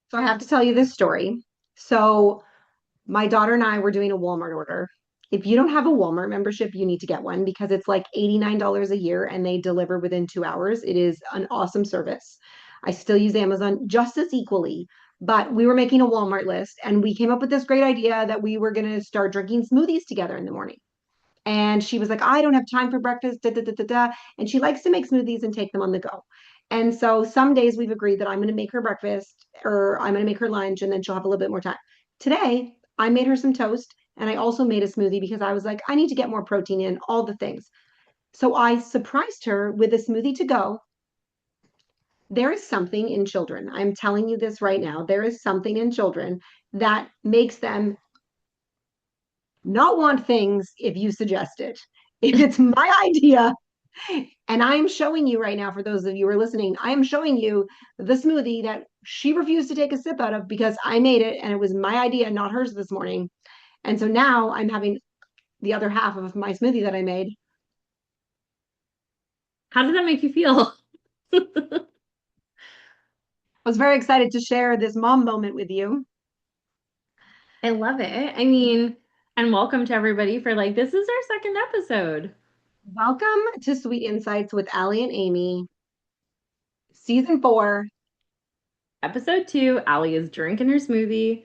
So I have to tell you this story. So my daughter and I were doing a Walmart order. If you don't have a Walmart membership, you need to get one because it's like $89 a year and they deliver within 2 hours. It is an awesome service. I still use Amazon just as equally, but we were making a Walmart list and we came up with this great idea that we were going to start drinking smoothies together in the morning. And she was like, I don't have time for breakfast, da, da, da, da, da. And she likes to make smoothies and take them on the go. And so some days we've agreed that I'm going to make her breakfast or I'm going to make her lunch and then she'll have a little bit more time. Today, I made her some toast and I also made a smoothie because I was like, I need to get more protein in, all the things. So I surprised her with a smoothie to go. There is something in children. I'm telling you this right now. There is something in children that makes them not want things if you suggest it. If it's my idea, and I'm showing you right now, for those of you who are listening, I am showing you the smoothie that she refused to take a sip out of because I made it and it was my idea, not hers this morning. And so now I'm having the other half of my smoothie that I made. How did that make you feel? I was very excited to share this mom moment with you. I love it. I mean, and welcome to everybody for this is our second episode. Welcome to Sweet Insights with Allie and Amy, season 4. Episode 2, Allie is drinking her smoothie,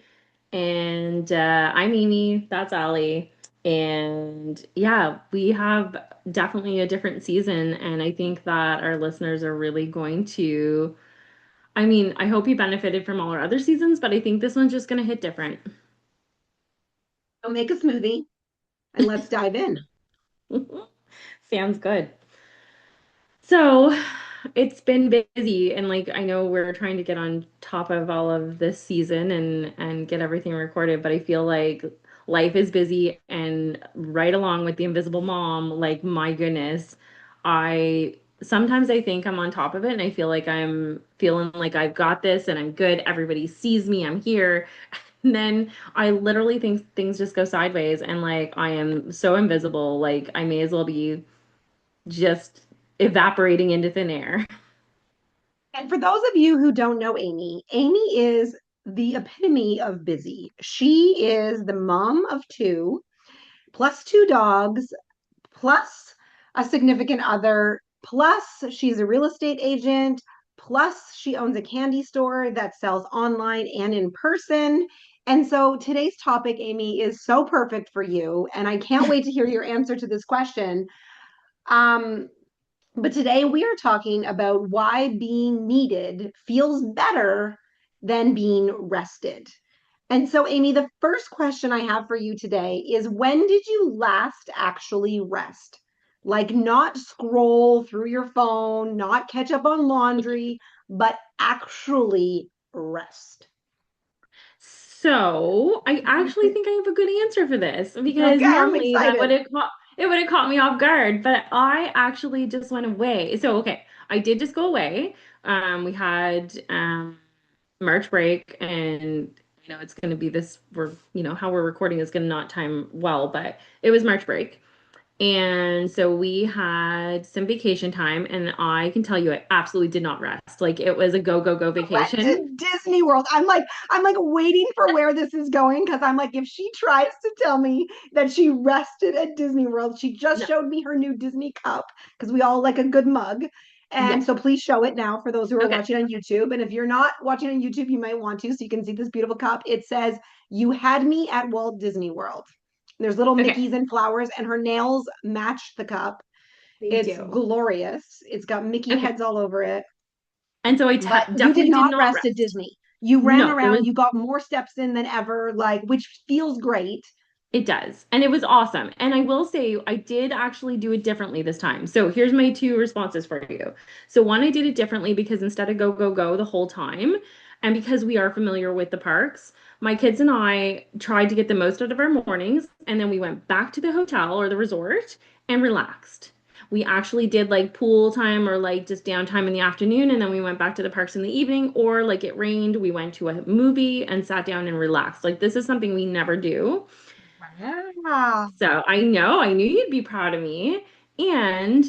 and I'm Amy, that's Allie. And yeah, we have definitely a different season, and I think that our listeners are really going to, I mean, I hope you benefited from all our other seasons, but I think this one's just going to hit different. So make a smoothie and let's dive in. Sounds good. So it's been busy and I know we're trying to get on top of all of this season and get everything recorded, but I feel like life is busy and right along with the Invisible Mom, like my goodness, I sometimes I think I'm on top of it and I feel like I'm feeling like I've got this and I'm good. Everybody sees me, I'm here. And then I literally think things just go sideways and I am so invisible, like I may as well be just evaporating into thin air. And for those of you who don't know Amy, Amy is the epitome of busy. She is the mom of two, plus two dogs, plus a significant other, plus she's a real estate agent, plus she owns a candy store that sells online and in person. And so today's topic, Amy, is so perfect for you. And I can't wait to hear your answer to this question. Um, but today we are talking about why being needed feels better than being rested. And so, Amy, the first question I have for you today is when did you last actually rest? Like, not scroll through your phone, not catch up on laundry, but actually rest. So I actually think I have a good answer for this because Okay, I'm normally that excited. would have caught me off guard, but I actually just went away. So okay, I did just go away. We had March break, and it's going to be this. How we're recording is going to not time well, but it was March break. And so we had some vacation time, and I can tell you, I absolutely did not rest. Like it was a go, go, go Went vacation. to Disney World. I'm like waiting for where this is going because I'm like, if she tries to tell me that she rested at Disney World, she just No, showed me her new Disney cup because we all like a good mug. And yeah. so please show it now for those who are Okay. watching on YouTube. And if you're not watching on YouTube, you might want to so you can see this beautiful cup. It says, "You had me at Walt Disney World." There's little Okay. Mickeys and flowers, and her nails match the cup. They It's do. glorious. It's got Mickey Okay. heads all over it. And so I But you did definitely did not not rest at rest. Disney. You ran No, there was around, you got more steps in than ever, like, which feels great. it does. And it was awesome. And I will say I did actually do it differently this time. So here's my two responses for you. So one, I did it differently because instead of go, go, go the whole time, and because we are familiar with the parks, my kids and I tried to get the most out of our mornings, and then we went back to the hotel or the resort and relaxed. We actually did pool time or just downtime in the afternoon, and then we went back to the parks in the evening, or it rained, we went to a movie and sat down and relaxed. Like this is something we never do. Wow. So I know, I knew you'd be proud of me. And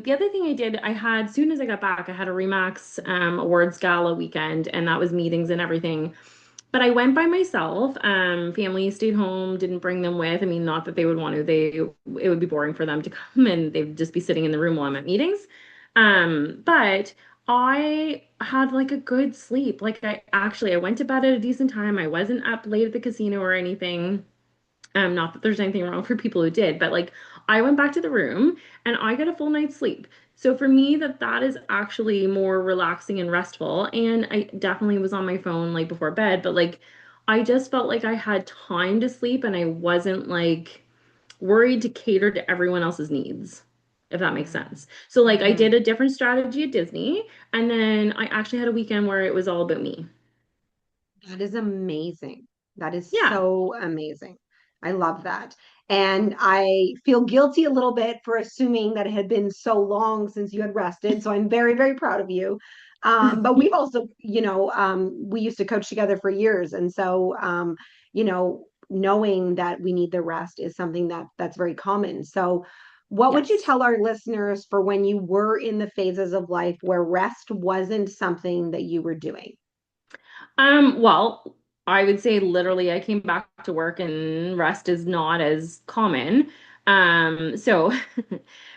the other thing I did, I had, as soon as I got back, I had a Remax Awards Gala weekend, and that was meetings and everything. But I went by myself. Family stayed home, didn't bring them with. I mean, not that they would want to. It would be boring for them to come and they'd just be sitting in the room while I'm at meetings. But I had like a good sleep. Like I went to bed at a decent time. I wasn't up late at the casino or anything. Not that there's anything wrong for people who did, but like I went back to the room and I got a full night's sleep. So for me, that is actually more relaxing and restful. And I definitely was on my phone like before bed, but like I just felt like I had time to sleep and I wasn't like worried to cater to everyone else's needs, if that makes sense. So like I Mm-hmm. did a different strategy at Disney, and then I actually had a weekend where it was all about me. That is amazing. That is Yeah. so amazing. I love that. And I feel guilty a little bit for assuming that it had been so long since you had rested. So I'm very, very proud of you. But we've also, we used to coach together for years. And so, knowing that we need the rest is something that's very common. So, what would you Yes. tell our listeners for when you were in the phases of life where rest wasn't something that you were doing? Well, I would say literally I came back to work and rest is not as common. So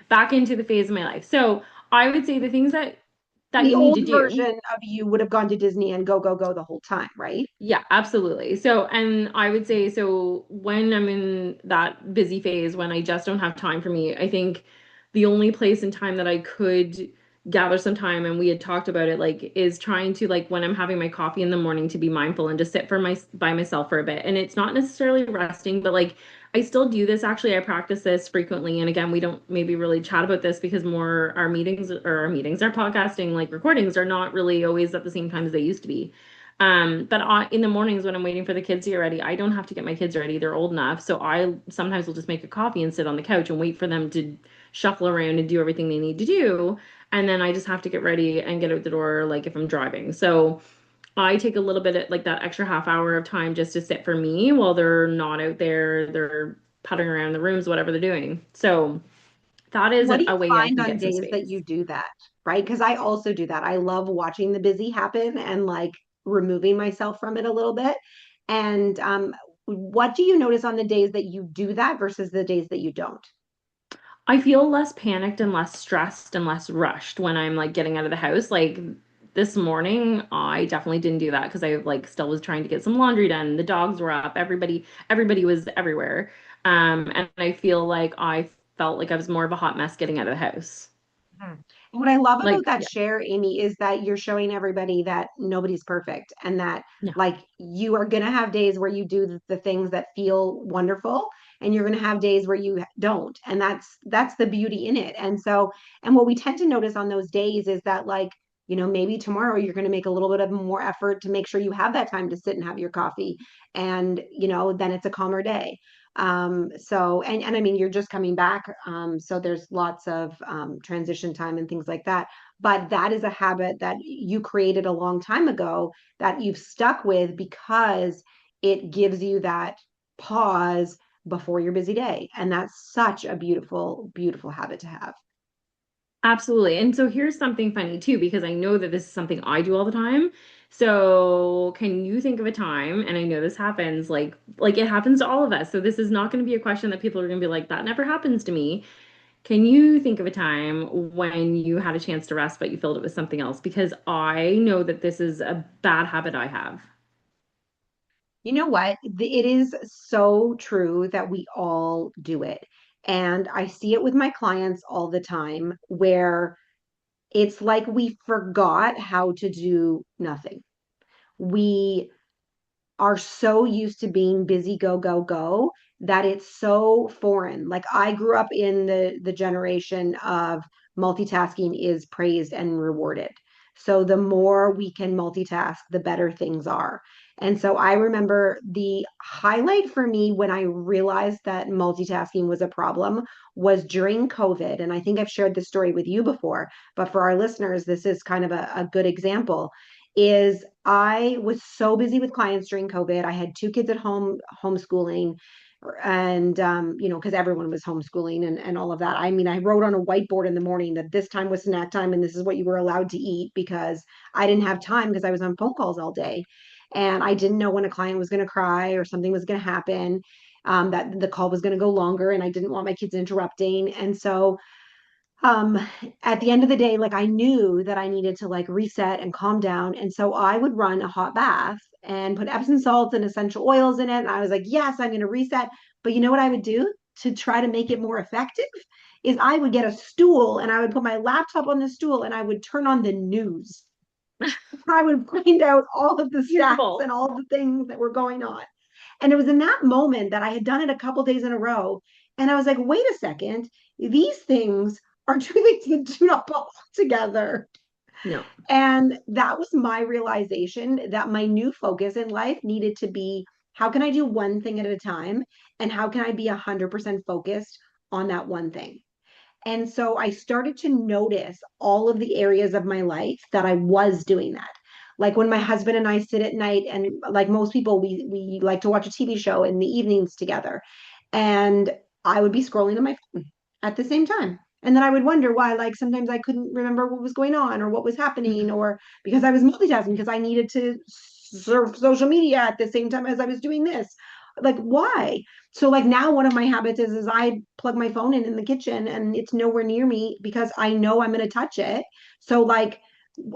back into the phase of my life. So I would say the things that The you need to old do. version of you would have gone to Disney and go, go, go the whole time, right? Yeah, absolutely. So, and I would say, so when I'm in that busy phase, when I just don't have time for me, I think the only place and time that I could gather some time, and we had talked about it, like, is trying to, like, when I'm having my coffee in the morning, to be mindful and just sit by myself for a bit. And it's not necessarily resting, but like, I still do this. Actually, I practice this frequently. And again, we don't maybe really chat about this because more our podcasting, like recordings, are not really always at the same time as they used to be. But in the mornings when I'm waiting for the kids to get ready, I don't have to get my kids ready. They're old enough. So I sometimes will just make a coffee and sit on the couch and wait for them to shuffle around and do everything they need to do. And then I just have to get ready and get out the door, like if I'm driving. So I take a little bit of like that extra half hour of time just to sit for me while they're not out there. They're puttering around the rooms, whatever they're doing. So that is What do a you way I find can on get some days that space. you do that? Right? Because I also do that. I love watching the busy happen and like removing myself from it a little bit. And what do you notice on the days that you do that versus the days that you don't? I feel less panicked and less stressed and less rushed when I'm like getting out of the house. Like this morning, I definitely didn't do that because I like still was trying to get some laundry done. The dogs were up. Everybody was everywhere. And I feel like I felt like I was more of a hot mess getting out of the house. Mhm. And what I love about Like, that yeah, share, Amy, is that you're showing everybody that nobody's perfect and that no, like you are going to have days where you do the things that feel wonderful and you're going to have days where you don't. And that's the beauty in it. And so, and what we tend to notice on those days is that like, maybe tomorrow you're going to make a little bit of more effort to make sure you have that time to sit and have your coffee and, then it's a calmer day. So and I mean you're just coming back, so there's lots of transition time and things like that. But that is a habit that you created a long time ago that you've stuck with because it gives you that pause before your busy day. And that's such a beautiful, beautiful habit to have. absolutely. And so here's something funny too, because I know that this is something I do all the time. So can you think of a time, and I know this happens, like it happens to all of us. So this is not going to be a question that people are going to be like, that never happens to me. Can you think of a time when you had a chance to rest, but you filled it with something else? Because I know that this is a bad habit I have. You know what? It is so true that we all do it. And I see it with my clients all the time where it's like we forgot how to do nothing. We are so used to being busy, go, go, go, that it's so foreign. Like I grew up in the generation of multitasking is praised and rewarded. So the more we can multitask, the better things are. And so I remember the highlight for me when I realized that multitasking was a problem was during COVID. And I think I've shared this story with you before, but for our listeners, this is kind of a good example is I was so busy with clients during COVID. I had two kids at home homeschooling and because everyone was homeschooling and all of that. I mean, I wrote on a whiteboard in the morning that this time was snack time and this is what you were allowed to eat, because I didn't have time because I was on phone calls all day, and I didn't know when a client was going to cry or something was going to happen, that the call was going to go longer, and I didn't want my kids interrupting. And so um at the end of the day, like, I knew that I needed to like reset and calm down, and so I would run a hot bath and put Epsom salts and essential oils in it, and I was like, yes, I'm going to reset. But you know what I would do to try to make it more effective is I would get a stool and I would put my laptop on the stool and I would turn on the news. I would find out all of the stats and Beautiful. all the things that were going on. And it was in that moment that I had done it a couple days in a row. And I was like, wait a second, these things are two things that do not belong together. No. And that was my realization that my new focus in life needed to be, how can I do one thing at a time? And how can I be 100% focused on that one thing? And so I started to notice all of the areas of my life that I was doing that. Like when my husband and I sit at night, and like most people, we like to watch a TV show in the evenings together. And I would be scrolling on my phone at the same time. And then I would wonder why, like, sometimes I couldn't remember what was going on or what was happening, or because I was multitasking because I needed to surf social media at the same time as I was doing this. Like, why? So like now one of my habits is I plug my phone in the kitchen and it's nowhere near me because I know I'm going to touch it. So like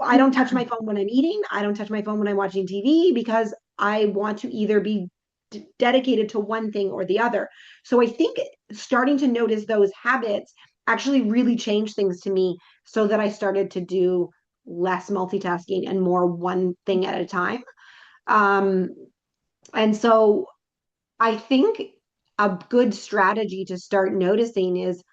I don't touch my phone when I'm eating. I don't touch my phone when I'm watching TV because I want to either be dedicated to one thing or the other. So I think starting to notice those habits actually really changed things to me, so that I started to do less multitasking and more one thing at a time. Um, and so I think a good strategy to start noticing is,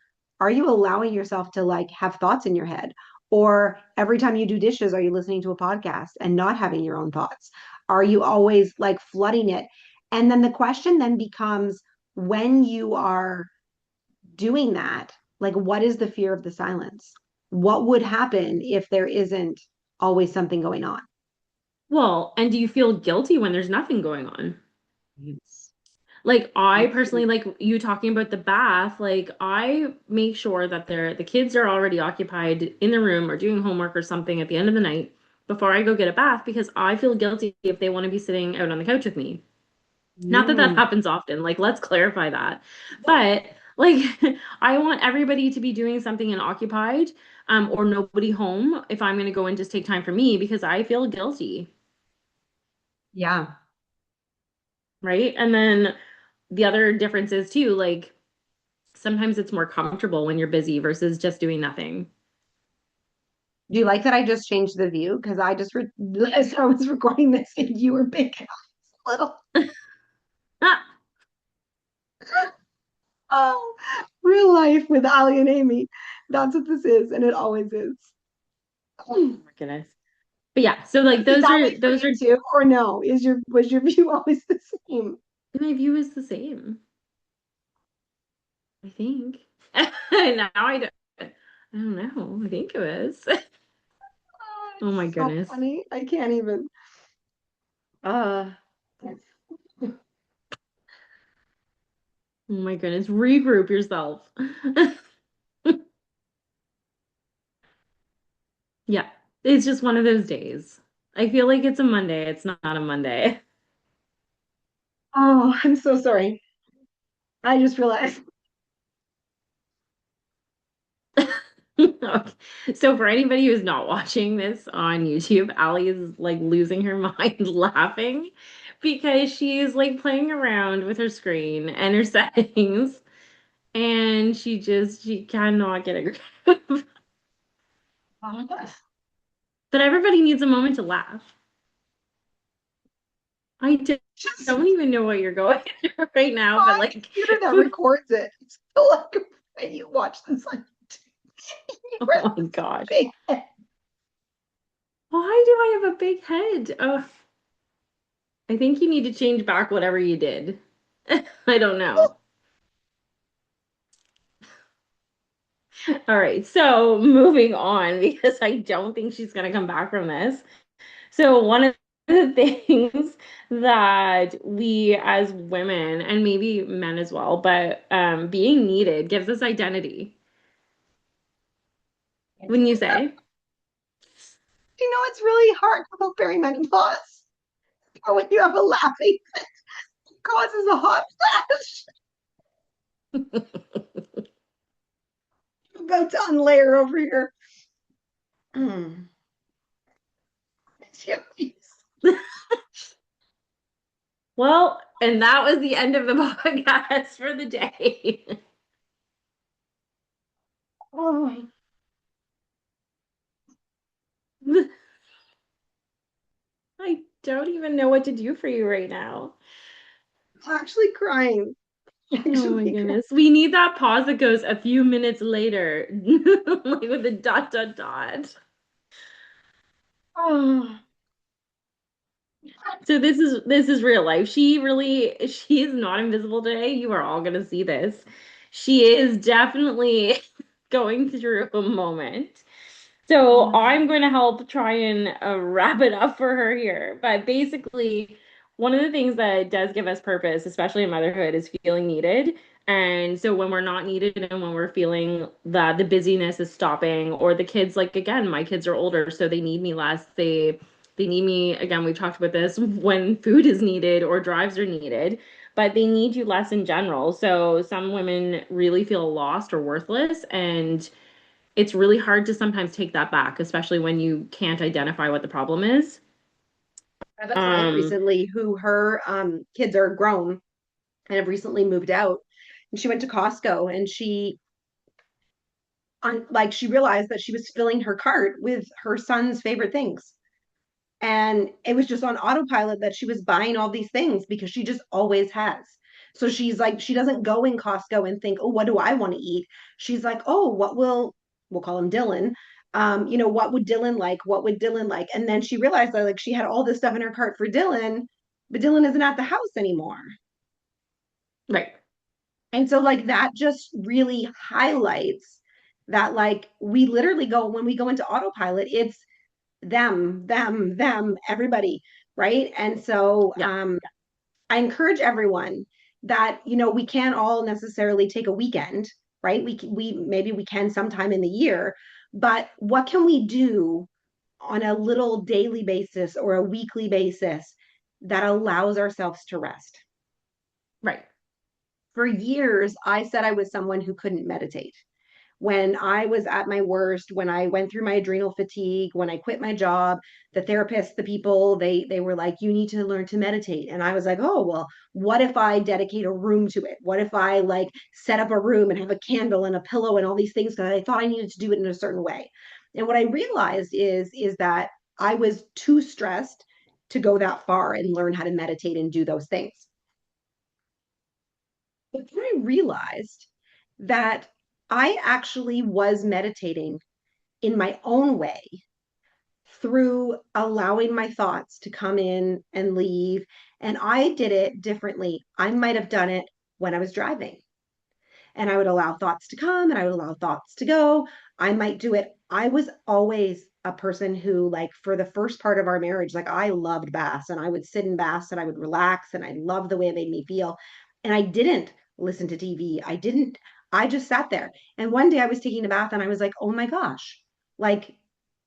are you allowing yourself to like have thoughts in your head? Or every time you do dishes, are you listening to a podcast and not having your own thoughts? Are you always like flooding it? And then the question then becomes, when you are doing that, like, what is the fear of the silence? What would happen if there isn't always something going on? Well, and do you feel guilty when there's nothing going on? Yes. Like I personally, Absolutely. like you talking about the bath, like I make sure that the kids are already occupied in the room or doing homework or something at the end of the night before I go get a bath, because I feel guilty if they want to be sitting out on the couch with me. Not that that Mm. happens often, like let's clarify that. But like I want everybody to be doing something and occupied, or nobody home if I'm going to go and just take time for me because I feel guilty, Yeah. right? And then the other difference is too, like sometimes it's more comfortable when you're busy versus just doing nothing. Do you like that I just changed the view? Because as I was recording this and you were big and I was little. Ah, Oh, real life with Ali and Amy. That's what this is, and it always is. oh my goodness. But yeah, so like Is it that way for those you are too, or no? Was your view always the same? my view is the same, I think. Now I don't know. I think it was. Oh, Oh my it's so goodness. funny. I can't even. Uh, Oh my goodness. Regroup yourself. Yeah. It's just one of those days. I feel like it's a Monday. It's not a Monday. oh, I'm so sorry. I just realized. Okay. So for anybody who's not watching this on YouTube, Allie is like losing her mind laughing because she's like playing around with her screen and her settings, and she cannot get a grip. But everybody needs a moment to laugh. I Just don't even know what you're going through right now, but my like computer that records it. It's still like when you watch this on oh YouTube. my gosh. Big. Why do I have a big head? Oh, I think you need to change back whatever you did. I don't know. All right, so moving on because I don't think she's gonna come back from this. So one of of the things that we as women and maybe men as well, but being needed gives us identity. Wouldn't you say? You know, it's really hard about perimenopause. Or when you have a laughing fit, it causes a hot flash. I'm about to unlayer over here. Mm. Well, and that was the end of the podcast for the day. Oh, I don't even know what to do for you right now. I'm actually crying. Oh my Actually crying. goodness. We need that pause that goes a few minutes later, like with a dot dot dot. Oh. So this is real life. She is not invisible today. You are all gonna see this. She is definitely going through a moment. So Oh. I'm going to help try and wrap it up for her here. But basically, one of the things that does give us purpose, especially in motherhood, is feeling needed. And so when we're not needed and when we're feeling that the busyness is stopping, or the kids, like again, my kids are older, so they need me less. They need me, again, we talked about this when food is needed or drives are needed, but they need you less in general. So some women really feel lost or worthless, and it's really hard to sometimes take that back, especially when you can't identify what the problem is. I have a client Um, recently who her kids are grown and have recently moved out. And she went to Costco and she realized that she was filling her cart with her son's favorite things. And it was just on autopilot that she was buying all these things because she just always has. So she's like, she doesn't go in Costco and think, oh, what do I want to eat? She's like, oh, we'll call him Dylan. What would Dylan like? What would Dylan like? And then she realized that like she had all this stuff in her cart for Dylan, but Dylan isn't at the house anymore. right, And so like that just really highlights that like we literally go when we go into autopilot, it's them, everybody, right? And so yeah, I encourage everyone that we can't all necessarily take a weekend, right? We maybe we can sometime in the year, but what can we do on a little daily basis or a weekly basis that allows ourselves to rest? right, For years, I said I was someone who couldn't meditate. When I was at my worst, when I went through my adrenal fatigue, when I quit my job, the therapists, the people, they were like, you need to learn to meditate. And I was like, oh, well, what if I dedicate a room to it? What if I like set up a room and have a candle and a pillow and all these things? Because I thought I needed to do it in a certain way. And what I realized is that I was too stressed to go that far and learn how to meditate and do those things. But then I realized that I actually was meditating in my own way through allowing my thoughts to come in and leave. And I did it differently. I might have done it when I was driving and I would allow thoughts to come and I would allow thoughts to go. I might do it. I was always a person who, like, for the first part of our marriage, like, I loved baths and I would sit in baths and I would relax and I loved the way it made me feel. And I didn't listen to TV. I just sat there. And one day I was taking a bath and I was like, oh my gosh, like,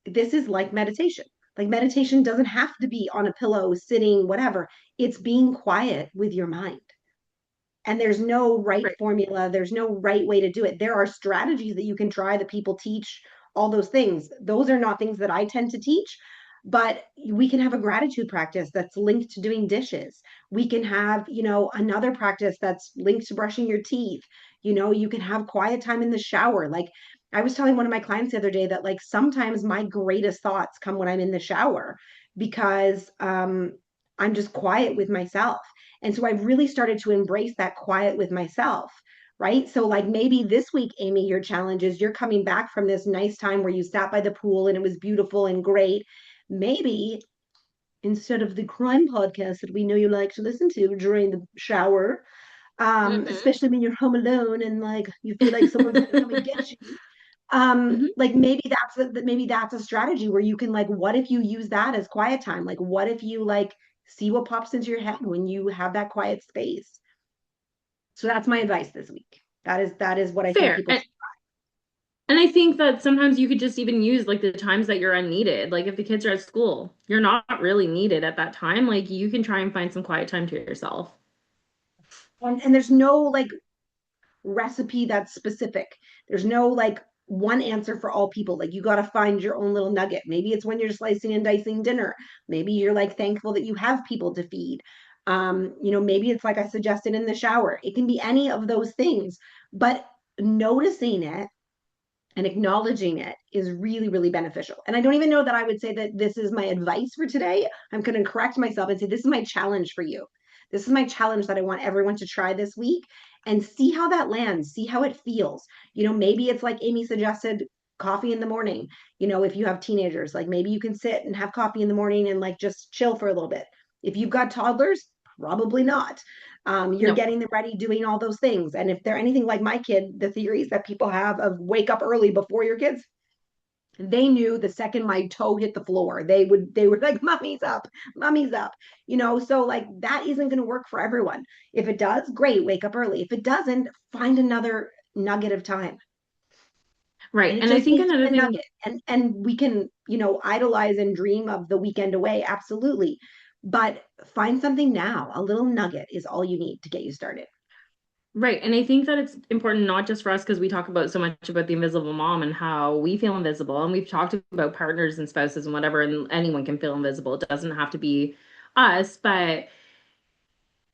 this is like meditation. Like, meditation doesn't have to be on a pillow, sitting, whatever. It's being quiet with your mind, and there's no right right, formula, there's no right way to do it. There are strategies that you can try that people teach, all those things. Those are not things that I tend to teach, but we can have a gratitude practice that's linked to doing dishes. We can have another practice that's linked to brushing your teeth. You can have quiet time in the shower. Like, I was telling one of my clients the other day that like sometimes my greatest thoughts come when I'm in the shower because I'm just quiet with myself. And so I've really started to embrace that quiet with myself, right? So, like, maybe this week, Amy, your challenge is you're coming back from this nice time where you sat by the pool and it was beautiful and great. Maybe instead of the crime podcast that we know you like to listen to during the shower, hmm especially when you're home alone and like you feel like someone's going to come and get you, Mhm. Like maybe that's a strategy where you can like, what if you use that as quiet time? Like, what if you like see what pops into your head when you have that quiet space? So that's my advice this week. That is what I think Fair. people. And I think that sometimes you could just even use like the times that you're unneeded. Like if the kids are at school, you're not really needed at that time. Like you can try and find some quiet time to yourself. And there's no like recipe that's specific. There's no like one answer for all people. Like you got to find your own little nugget. Maybe it's when you're slicing and dicing dinner. Maybe you're like thankful that you have people to feed. Maybe it's like I suggested in the shower. It can be any of those things, but noticing it and acknowledging it is really, really beneficial. And I don't even know that I would say that this is my advice for today. I'm going to correct myself and say, this is my challenge for you. This is my challenge that I want everyone to try this week and see how that lands, see how it feels. Maybe it's like Amy suggested, coffee in the morning. If you have teenagers, like maybe you can sit and have coffee in the morning and like just chill for a little bit. If you've got toddlers, probably not. You're No. getting them ready, doing all those things. And if they're anything like my kid, the theories that people have of wake up early before your kids, they knew the second my toe hit the floor, they were like, mommy's up, mommy's up. So like that isn't going to work for everyone. If it does, great, wake up early. If it doesn't, find another nugget of time. Right. And it And I just think needs to another be a thing, nugget. And we can, idolize and dream of the weekend away, absolutely. But find something now. A little nugget is all you need to get you started. right. And I think that it's important not just for us because we talk about so much about the invisible mom and how we feel invisible. And we've talked about partners and spouses and whatever, and anyone can feel invisible. It doesn't have to be us, but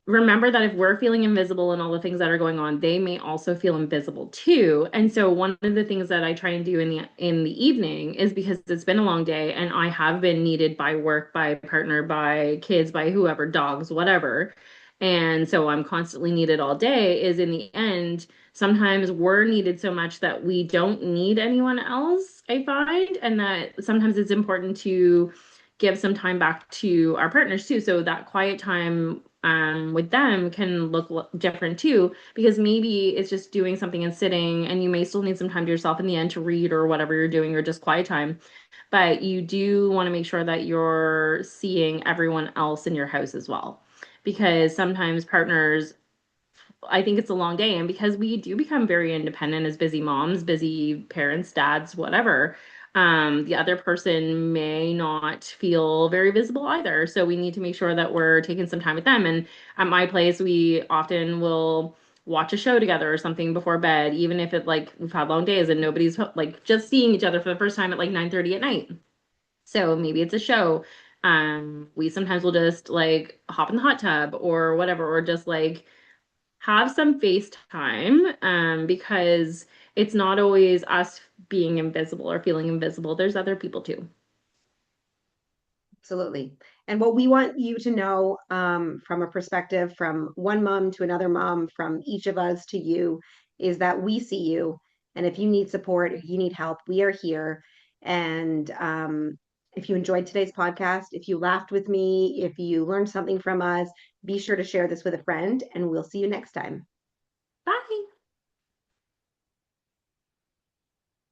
remember that if we're feeling invisible and all the things that are going on, they may also feel invisible too. And so one of the things that I try and do in the evening is because it's been a long day and I have been needed by work, by partner, by kids, by whoever, dogs, whatever. And so I'm constantly needed all day is in the end, sometimes we're needed so much that we don't need anyone else, I find, and that sometimes it's important to give some time back to our partners too. So that quiet time with them can look different too, because maybe it's just doing something and sitting, and you may still need some time to yourself in the end to read or whatever you're doing, or just quiet time. But you do want to make sure that you're seeing everyone else in your house as well. Because sometimes partners I think it's a long day. And because we do become very independent as busy moms, busy parents, dads, whatever, the other person may not feel very visible either. So we need to make sure that we're taking some time with them. And at my place, we often will watch a show together or something before bed, even if it like we've had long days and nobody's like just seeing each other for the first time at like 9:30 at night. So maybe it's a show. We sometimes will just like hop in the hot tub or whatever, or just like have some FaceTime because it's not always us being invisible or feeling invisible. There's other people too. Absolutely. And what we want you to know, from a perspective from one mom to another mom, from each of us to you, is that we see you. And if you need support, if you need help, we are here. And if you enjoyed today's podcast, if you laughed with me, if you learned something from us, be sure to share this with a friend, and we'll see you next time.